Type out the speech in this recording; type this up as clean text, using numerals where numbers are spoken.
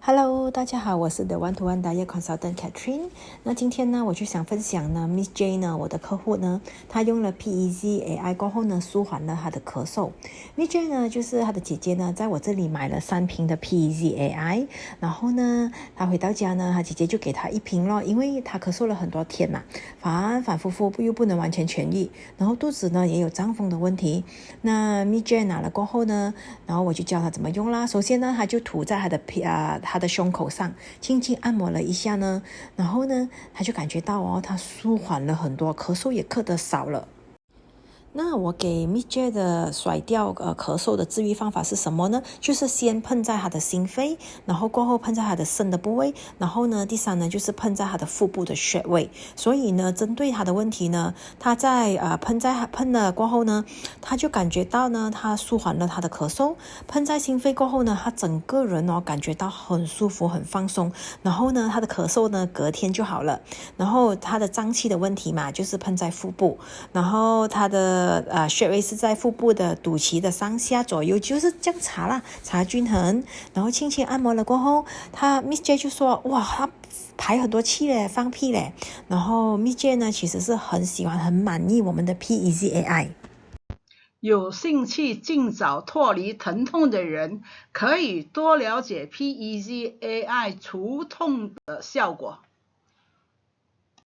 Hello，大家好，我是 The One to One Diet Consultant Catherine。那今天呢，我就想分享呢，Miss J 呢，我的客户呢，她用了 PEZ AI 过后呢，舒缓了她的咳嗽。Miss J 呢，就是她的姐姐呢，在我这里买了3瓶的 PEZ AI，然后呢，她回到家呢，她姐姐就给她1瓶咯，因为她咳嗽了很多天嘛，反反复复又不能完全痊愈，然后肚子呢也有胀风的问题。那 Miss J 拿了过后呢，然后我就教她怎么用啦。首先呢，她就涂在她的胸口上，轻轻按摩了一下呢，然后呢，她就感觉到她舒缓了很多，咳嗽也咳得少了。那我给 Miss J 的甩掉咳嗽的治愈方法是什么呢？就是先喷在她的心肺，然后过后喷在她的肾的部位，然后呢，第三呢就是喷在她的腹部的穴位。所以呢，针对她的问题呢，她在喷了过后呢，她就感觉到呢，她舒缓了她的咳嗽。喷在心肺过后呢，她整个人感觉到很舒服、很放松。然后呢，她的咳嗽呢隔天就好了。然后她的胀气的问题嘛，就是喷在腹部，然后她的穴位是在腹部的肚脐的上下左右，就是这样擦啦，擦均衡，然后轻轻按摩了过后，Miss J 就说哇，她排很多气嘞，放屁嘞。然后 Miss J 呢其实是很喜欢、很满意我们的 PEZ AI。有兴趣尽早脱离疼痛的人，可以多了解 PEZ AI 除痛的效果。